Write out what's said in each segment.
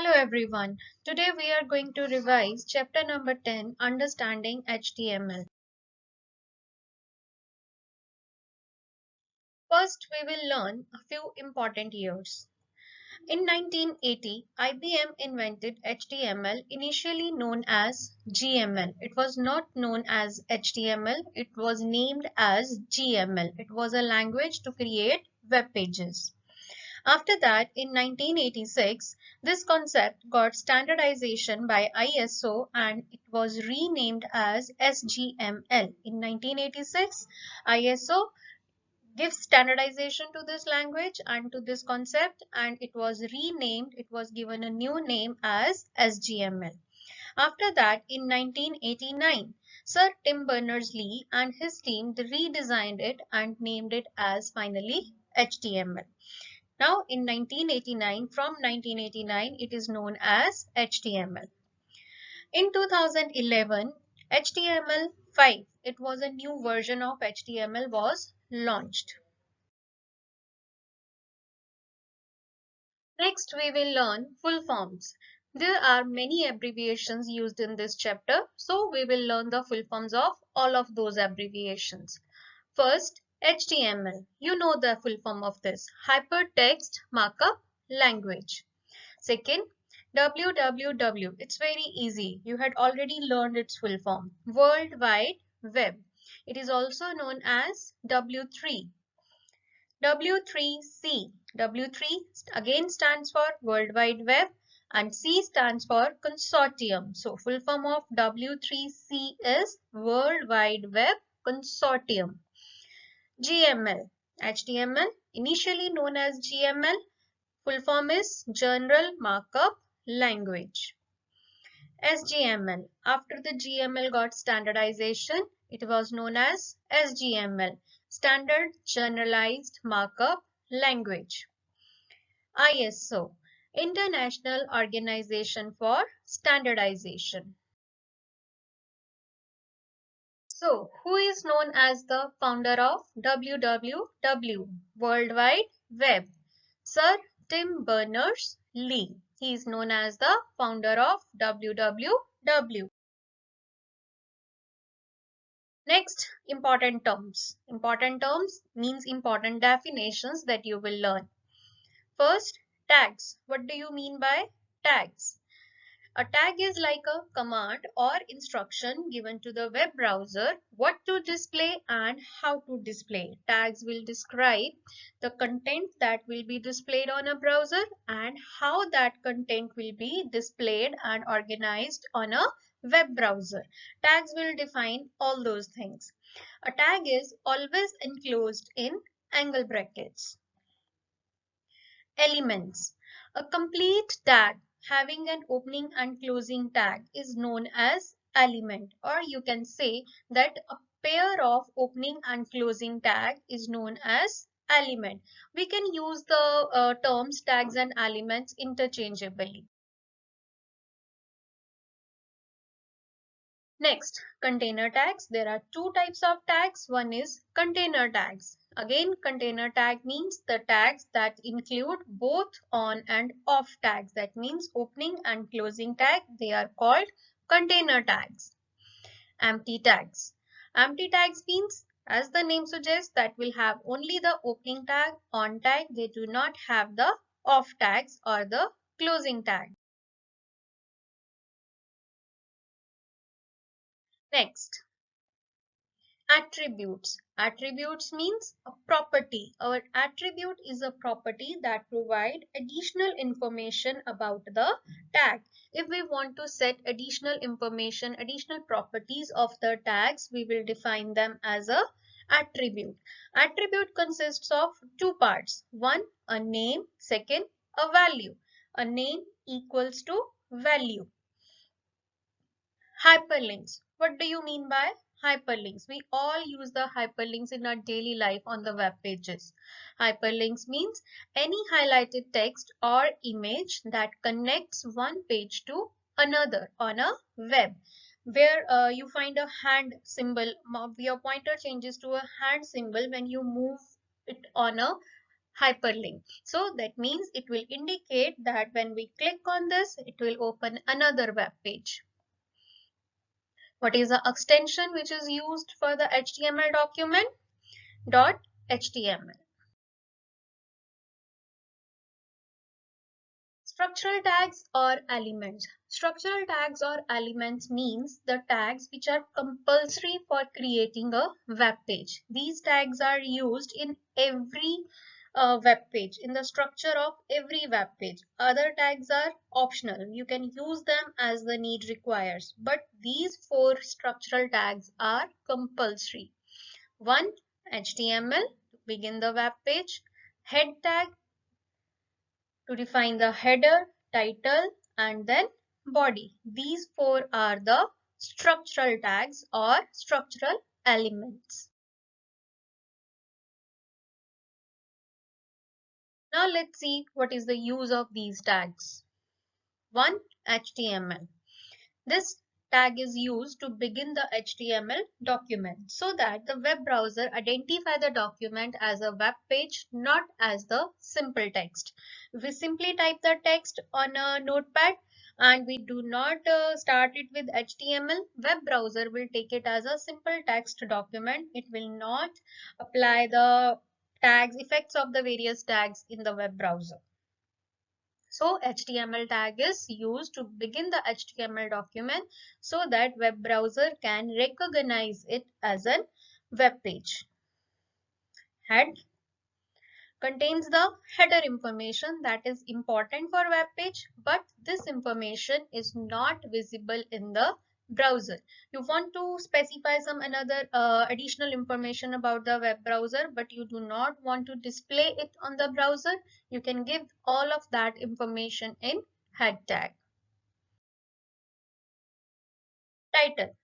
Hello everyone. Today we are going to revise chapter number 10, Understanding HTML. First, we will learn a few important years. In 1980, IBM invented HTML, initially known as GML. It was not known as HTML, it was named as GML. It was a language to create web pages. After that, in 1986, this concept got standardization by ISO and it was renamed as SGML. In 1986, ISO gives standardization to this language and to this concept, and it was renamed, it was given a new name as SGML. After that, in 1989, Sir Tim Berners-Lee and his team redesigned it and named it as finally HTML. Now in 1989, from 1989, it is known as HTML. In 2011, HTML5, it was a new version of HTML was launched. Next, we will learn full forms. There are many abbreviations used in this chapter, so we will learn the full forms of all of those abbreviations. First, HTML. You know the full form of this, Hypertext Markup Language. Second, www. It's very easy. You had already learned its full form. World Wide Web. It is also known as W3. W3C. W3 again stands for World Wide Web and C stands for Consortium. So full form of W3C is World Wide Web Consortium. GML. HTML, initially known as GML, full form is General Markup Language. SGML. After the GML got standardization, it was known as SGML, Standard Generalized Markup Language. ISO, International Organization for Standardization. So, who is known as the founder of WWW, World Wide Web? Sir Tim Berners-Lee. He is known as the founder of WWW. Next, important terms. Important terms means important definitions that you will learn. First, tags. What do you mean by tags? A tag is like a command or instruction given to the web browser what to display and how to display. Tags will describe the content that will be displayed on a browser and how that content will be displayed and organized on a web browser. Tags will define all those things. A tag is always enclosed in angle brackets. Elements. A complete tag having an opening and closing tag is known as element, or you can say that a pair of opening and closing tag is known as element. We can use the terms tags and elements interchangeably. Next, container tags. There are two types of tags. One is container tags. Again, container tag means the tags that include both on and off tags. That means opening and closing tag. They are called container tags. Empty tags. Empty tags means, as the name suggests, that will have only the opening tag, on tag. They do not have the off tags or the closing tag. Next, attributes. Attributes means a property. Our attribute is a property that provides additional information about the tag. If we want to set additional information, additional properties of the tags, we will define them as a attribute. Attribute consists of two parts. One, a name. Second, a value. A name equals to value. Hyperlinks. What do you mean by hyperlinks? We all use the hyperlinks in our daily life on the web pages. Hyperlinks means any highlighted text or image that connects one page to another on a web. Where you find a hand symbol, your pointer changes to a hand symbol when you move it on a hyperlink. So that means it will indicate that when we click on this, it will open another web page. What is the extension which is used for the HTML document? .html. Structural tags or elements. Structural tags or elements means the tags which are compulsory for creating a web page. These tags are used in every web page, in the structure of every web page. Other tags are optional. You can use them as the need requires. But these four structural tags are compulsory. 1. HTML to begin the web page. Head tag to define the header, title, and then body. These four are the structural tags or structural elements. Now let's see what is the use of these tags. 1. HTML. This tag is used to begin the HTML document so that the web browser identify the document as a web page, not as the simple text. If we simply type the text on a notepad and we do not start it with HTML, web browser will take it as a simple text document. It will not apply the tags, effects of the various tags in the web browser. So HTML tag is used to begin the HTML document so that web browser can recognize it as a web page. Head contains the header information that is important for web page, but this information is not visible in the browser. You want to specify some another additional information about the web browser, but you do not want to display it on the browser. You can give all of that information in head tag. Title.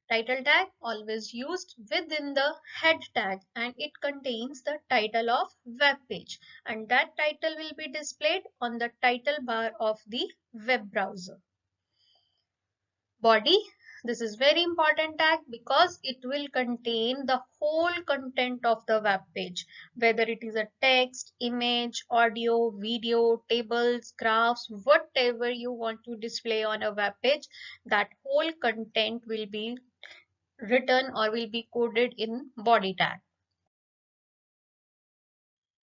Title tag always used within the head tag and it contains the title of web page, and that title will be displayed on the title bar of the web browser. Body. This is very important tag because it will contain the whole content of the web page, whether it is a text, image, audio, video, tables, graphs, whatever you want to display on a web page, that whole content will be written or will be coded in body tag.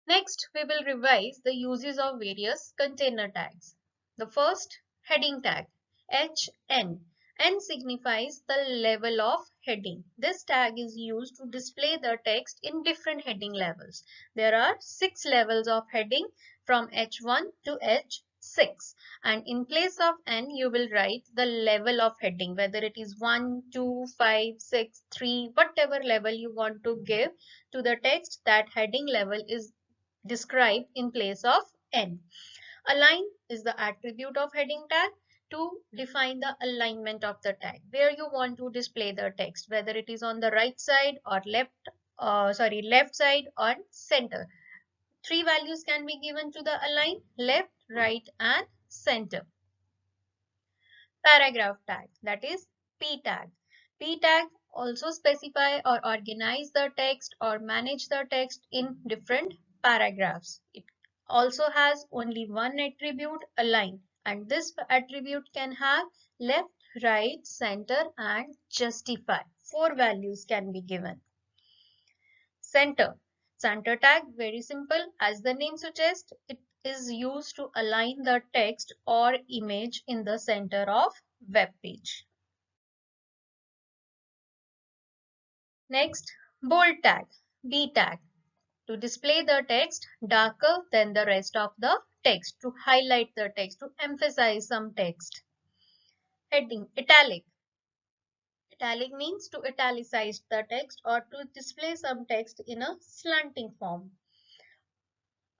Next, we will revise the uses of various container tags. The first, heading tag, HN. N signifies the level of heading. This tag is used to display the text in different heading levels. There are 6 levels of heading from H1 to H6, and in place of N you will write the level of heading, whether it is 1, 2, 5, 6, 3, whatever level you want to give to the text, that heading level is described in place of N. Align is the attribute of heading tag to define the alignment of the tag, where you want to display the text, whether it is on the right side or left side or center. 3 values can be given to the align: left, right, and center. Paragraph tag, that is P tag. P tag also specify or organize the text or manage the text in different paragraphs. It also has only one attribute, align, and this attribute can have left, right, center, and justify. 4 values can be given. Center. Center tag, very simple. As the name suggests, it is used to align the text or image in the center of web page. Next, bold tag, B tag, to display the text darker than the rest of the text, to highlight the text, to emphasize some text. Heading, italic. Italic means to italicize the text or to display some text in a slanting form.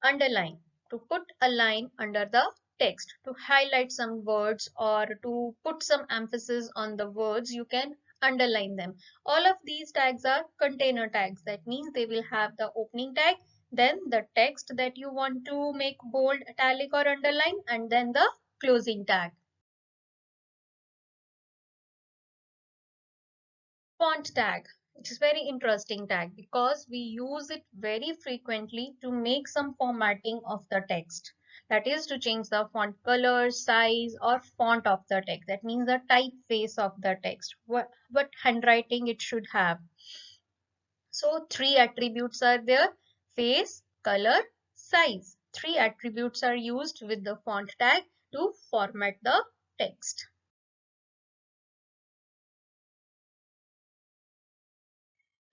Underline, to put a line under the text, to highlight some words or to put some emphasis on the words, you can underline them. All of these tags are container tags. That means they will have the opening tag, then the text that you want to make bold, italic, or underline, and then the closing tag. Font tag. It's a very interesting tag because we use it very frequently to make some formatting of the text. That is to change the font color, size, or font of the text. That means the typeface of the text, what handwriting it should have. So three attributes are there: face, color, size. Three attributes are used with the font tag to format the text.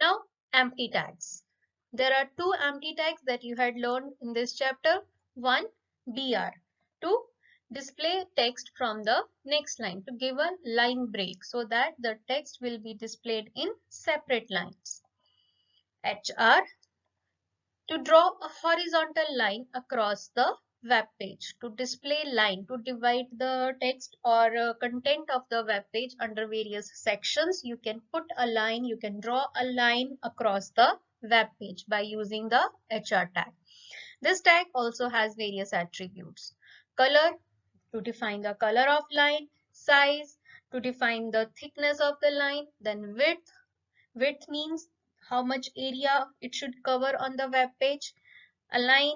Now, empty tags. There are two empty tags that you had learned in this chapter. One, BR, to display text from the next line, to give a line break so that the text will be displayed in separate lines. HR, to draw a horizontal line across the web page, to display line, to divide the text or content of the web page under various sections. You can put a line, you can draw a line across the web page by using the HR tag. This tag also has various attributes: color, to define the color of line; size, to define the thickness of the line; then width. Width means how much area it should cover on the web page; align,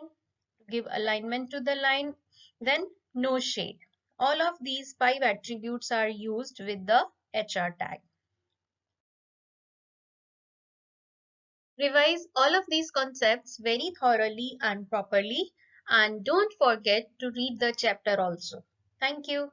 give alignment to the line; then no shade. All of these five attributes are used with the HR tag. Revise all of these concepts very thoroughly and properly, and don't forget to read the chapter also. Thank you.